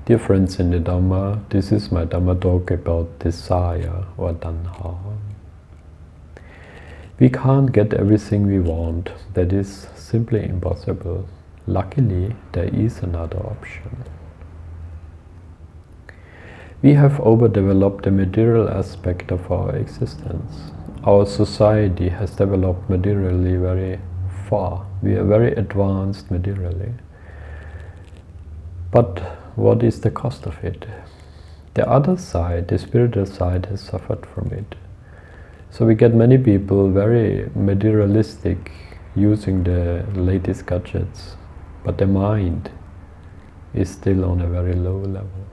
Dear friends in the Dhamma, this is my Dhamma talk about desire or Tanha. We can't get everything we want. That is simply impossible. Luckily, there is another option. We have overdeveloped the material aspect of our existence. Our society has developed materially very far. We are very advanced materially. But what is the cost of it? The other side, the spiritual side, has suffered from it. So we get many people very materialistic, using the latest gadgets, but the mind is still on a very low level.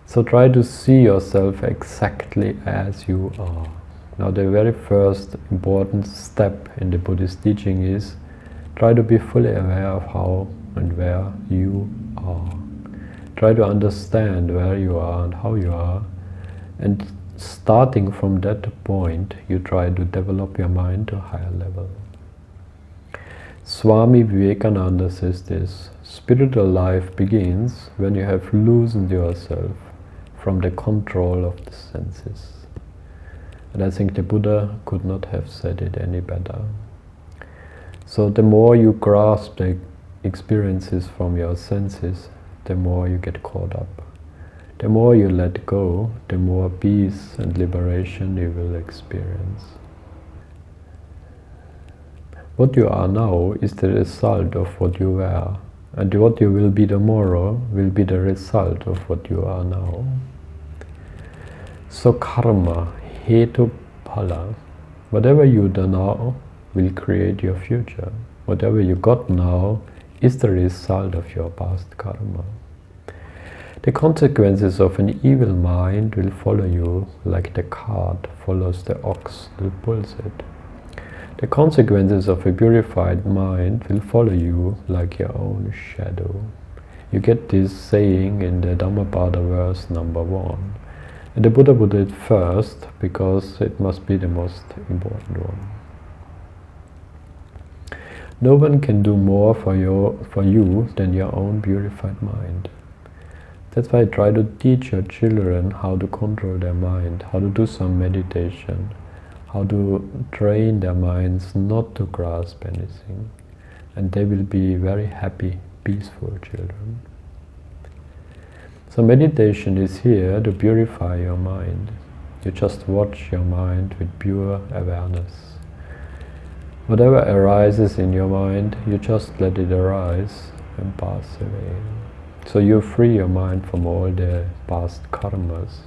So try to see yourself exactly as you are. Now the very first important step in the Buddhist teaching is try to be fully aware of how and where you are. Try to understand where you are and how you are, and starting from that point, you try to develop your mind to a higher level. Swami Vivekananda says this: spiritual life begins when you have loosened yourself from the control of the senses. And I think the Buddha could not have said it any better. So the more you grasp the experiences from your senses, the more you get caught up. The more you let go, the more peace and liberation you will experience. What you are now is the result of what you were, and what you will be tomorrow will be the result of what you are now. So karma, hetu phala, whatever you do now will create your future. Whatever you got now is the result of your past karma. The consequences of an evil mind will follow you like the cart follows the ox that pulls it. The consequences of a purified mind will follow you like your own shadow. You get this saying in the Dhammapada verse number 1. And the Buddha put it first because it must be the most important one. No one can do more for you than your own purified mind. That's why I try to teach your children how to control their mind, how to do some meditation, how to train their minds not to grasp anything. And they will be very happy, peaceful children. So meditation is here to purify your mind. You just watch your mind with pure awareness. Whatever arises in your mind, you just let it arise and pass away. So you free your mind from all the past karmas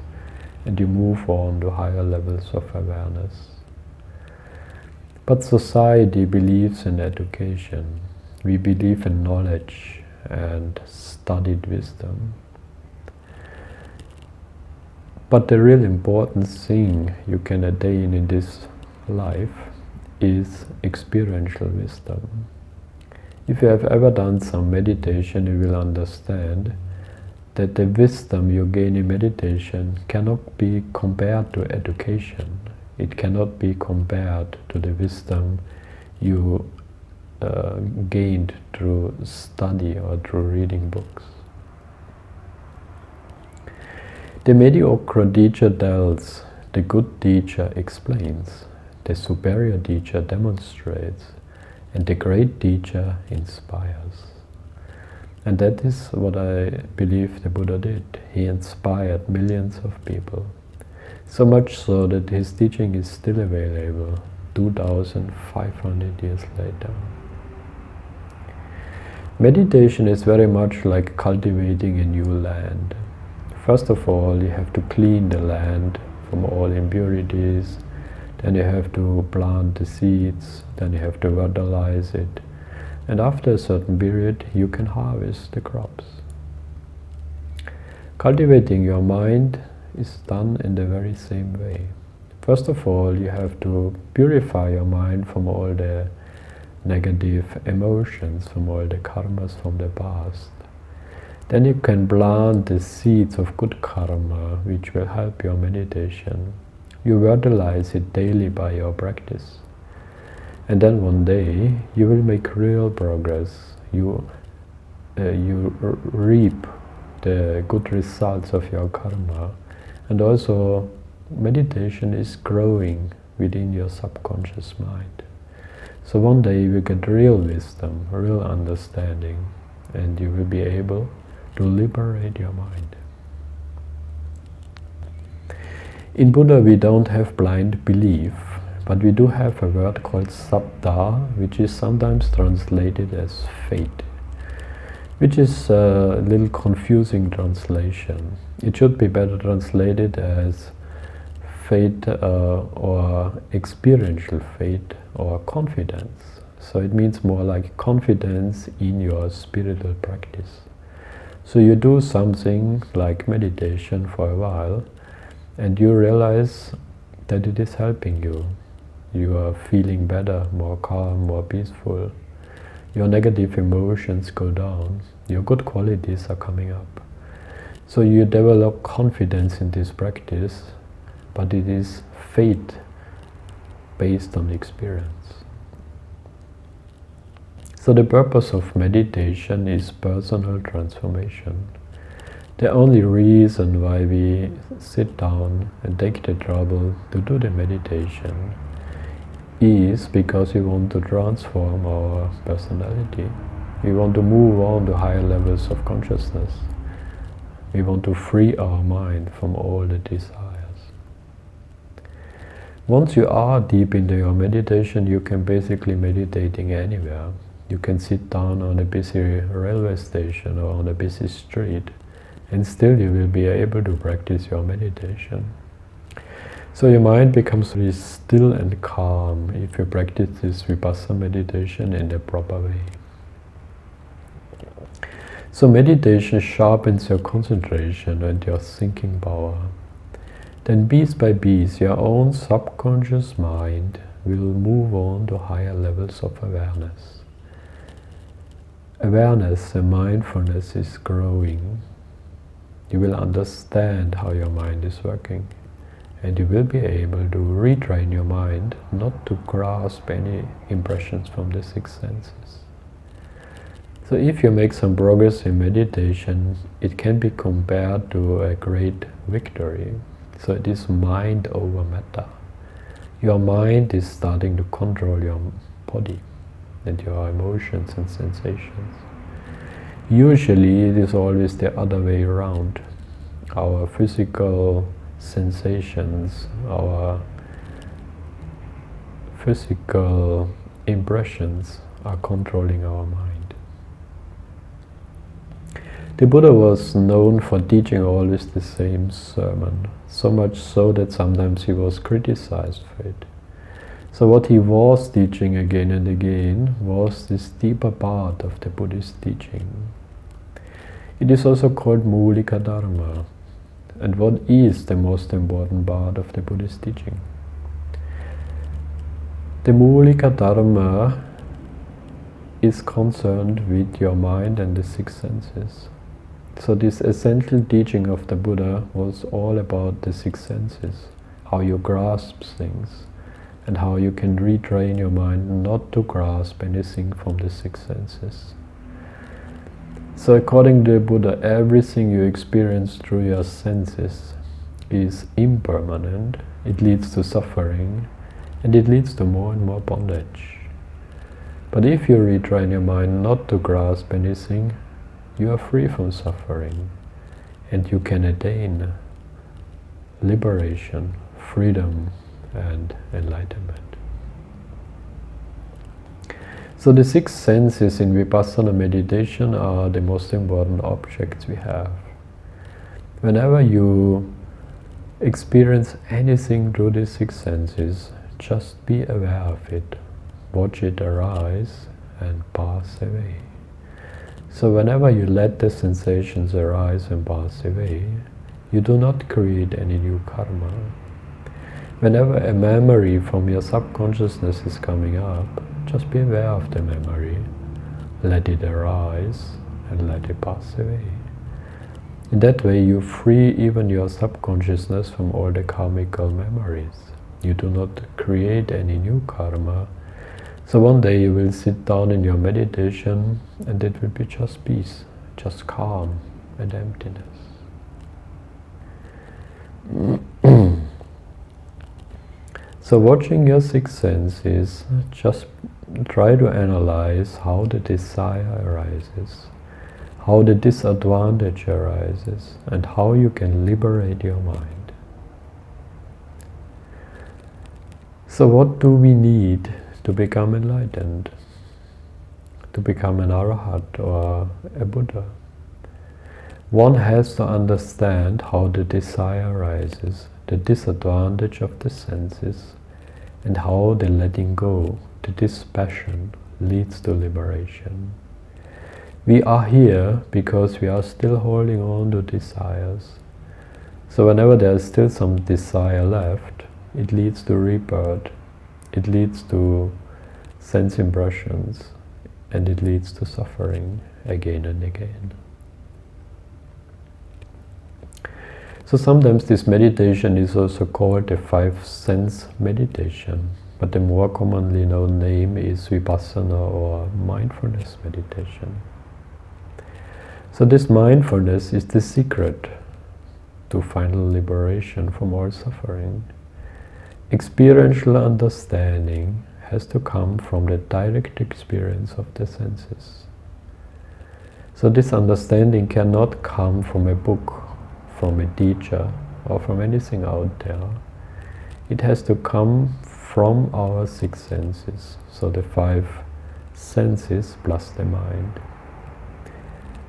and you move on to higher levels of awareness. But society believes in education. We believe in knowledge and studied wisdom. But the real important thing you can attain in this life is experiential wisdom. If you have ever done some meditation, you will understand that the wisdom you gain in meditation cannot be compared to education. It cannot be compared to the wisdom you gained through study or through reading books. The mediocre teacher tells, the good teacher explains, the superior teacher demonstrates, and the great teacher inspires. And that is what I believe the Buddha did. He inspired millions of people. So much so that his teaching is still available 2,500 years later. Meditation is very much like cultivating a new land. First of all, you have to clean the land from all impurities. Then you have to plant the seeds, then you have to fertilize it. And after a certain period, you can harvest the crops. Cultivating your mind is done in the very same way. First of all, you have to purify your mind from all the negative emotions, from all the karmas from the past. Then you can plant the seeds of good karma, which will help your meditation. You fertilize it daily by your practice. And then one day, you will make real progress. You you reap the good results of your karma. And also meditation is growing within your subconscious mind. So one day you will get real wisdom, real understanding, and you will be able to liberate your mind. In Buddha we don't have blind belief, but we do have a word called saddha, which is sometimes translated as faith, which is a little confusing translation. It should be better translated as faith or experiential faith or confidence. So it means more like confidence in your spiritual practice. So you do something like meditation for a while and you realize that it is helping you. You are feeling better, more calm, more peaceful. Your negative emotions go down. Your good qualities are coming up. So you develop confidence in this practice, but it is faith based on experience. So the purpose of meditation is personal transformation. The only reason why we sit down and take the trouble to do the meditation is because we want to transform our personality. We want to move on to higher levels of consciousness. We want to free our mind from all the desires. Once you are deep into your meditation, you can basically meditating anywhere. You can sit down on a busy railway station or on a busy street, and still you will be able to practice your meditation. So your mind becomes very still and calm if you practice this Vipassana meditation in the proper way. So meditation sharpens your concentration and your thinking power. Then piece by piece your own subconscious mind will move on to higher levels of awareness. Awareness and mindfulness is growing. You will understand how your mind is working, and you will be able to retrain your mind not to grasp any impressions from the six senses. So if you make some progress in meditation, it can be compared to a great victory. So it is mind over matter. Your mind is starting to control your body and your emotions and sensations. Usually it is always the other way around. Our physical sensations, our physical impressions are controlling our mind. The Buddha was known for teaching always the same sermon, so much so that sometimes he was criticized for it. So what he was teaching again and again was this deeper part of the Buddhist teaching. It is also called Mulika Dharma. And what is the most important part of the Buddhist teaching? The Mulika Dharma is concerned with your mind and the six senses. So this essential teaching of the Buddha was all about the six senses, how you grasp things, and how you can retrain your mind not to grasp anything from the six senses. So according to the Buddha, everything you experience through your senses is impermanent, it leads to suffering, and it leads to more and more bondage. But if you retrain your mind not to grasp anything, you are free from suffering, and you can attain liberation, freedom, and enlightenment. So the six senses in Vipassana meditation are the most important objects we have. Whenever you experience anything through the six senses, just be aware of it, watch it arise and pass away. So whenever you let the sensations arise and pass away, you do not create any new karma. Whenever a memory from your subconsciousness is coming up, just be aware of the memory, let it arise and let it pass away. In that way you free even your subconsciousness from all the karmical memories. You do not create any new karma, So one day you will sit down in your meditation and it will be just peace, just calm and emptiness. So watching your six senses, just try to analyze how the desire arises, how the disadvantage arises, and how you can liberate your mind. So what do we need to become enlightened? To become an Arahat or a Buddha? One has to understand how the desire arises, the disadvantage of the senses, and how the letting go, the dispassion, leads to liberation. We are here because we are still holding on to desires. So whenever there is still some desire left, it leads to rebirth, it leads to sense impressions, and it leads to suffering again and again. So sometimes this meditation is also called the five sense meditation, but the more commonly known name is Vipassana or mindfulness meditation. So this mindfulness is the secret to final liberation from all suffering. Experiential understanding has to come from the direct experience of the senses. So this understanding cannot come from a book, from a teacher, or from anything out there. It has to come from our six senses, so the five senses plus the mind.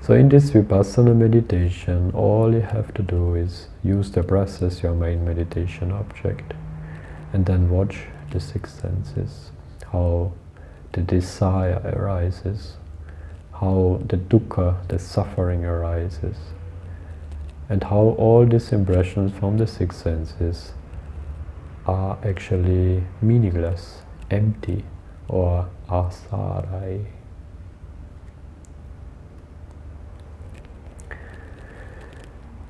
So in this Vipassana meditation, all you have to do is use the breath as your main meditation object, and then watch the six senses, how the desire arises, how the dukkha, the suffering arises, and how all these impressions from the six senses are actually meaningless, empty, or asarai.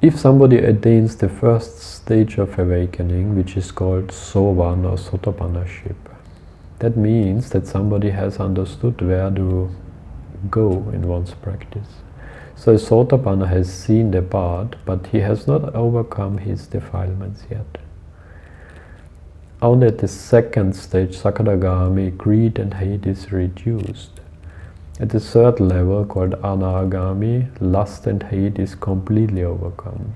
If somebody attains the first stage of awakening, which is called sovan or sotapanaship, that means that somebody has understood where to go in one's practice. So Sotapanna has seen the path, but he has not overcome his defilements yet. Only at the second stage, Sakadagami, greed and hate is reduced. At the third level, called Anagami, lust and hate is completely overcome.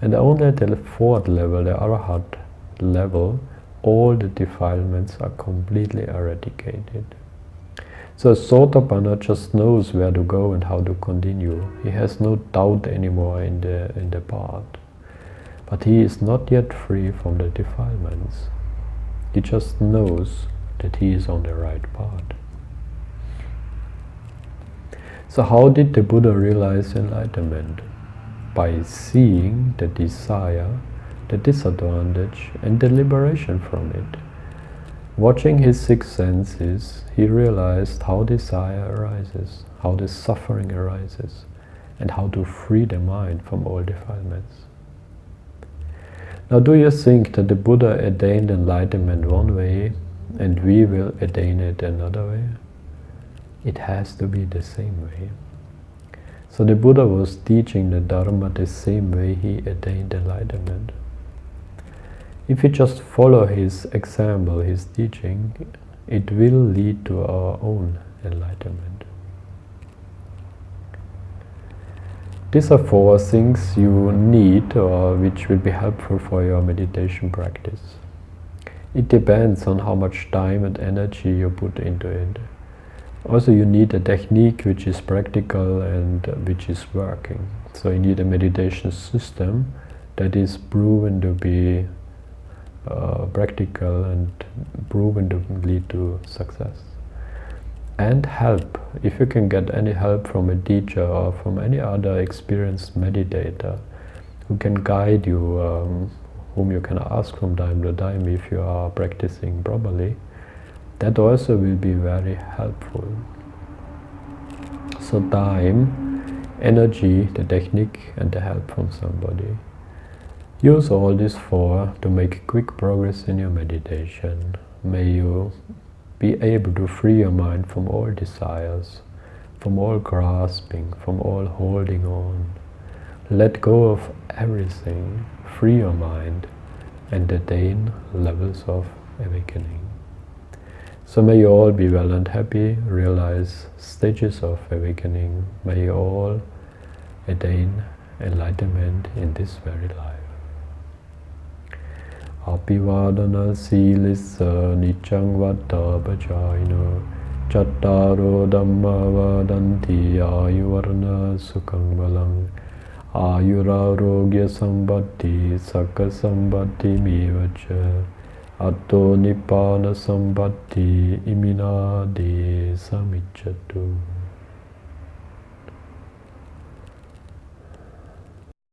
And only at the fourth level, the Arahat level, all the defilements are completely eradicated. So Sotapanna just knows where to go and how to continue. He has no doubt anymore in the path. But he is not yet free from the defilements. He just knows that he is on the right path. So how did the Buddha realize enlightenment? By seeing the desire, the disadvantage, and the liberation from it. Watching his six senses, he realized how desire arises, how the suffering arises, and how to free the mind from all defilements. Now, do you think that the Buddha attained enlightenment one way and we will attain it another way? It has to be the same way. So the Buddha was teaching the Dharma the same way he attained enlightenment. If we just follow his example, his teaching, it will lead to our own enlightenment. These are four things you need or which will be helpful for your meditation practice. It depends on how much time and energy you put into it. Also, you need a technique which is practical and which is working. So you need a meditation system that is proven to be practical and proven to lead to success. And help. If you can get any help from a teacher or from any other experienced meditator who can guide you, whom you can ask from time to time if you are practicing properly, that also will be very helpful. So time, energy, the technique, and the help from somebody. Use all these four to make quick progress in your meditation. May you Be able to free your mind from all desires, from all grasping, from all holding on. Let go of everything, free your mind, and attain levels of awakening. So may you all be well and happy, realize stages of awakening. May you all attain enlightenment in this very life. Abhivadana silissa niccang vata bhajayana Chattaro dhamma vadanti ayuvarna sukhang balang Ayurarogya sambatti sakha sambatti mivacha Atto nibbana sambatti iminadi samiccatu.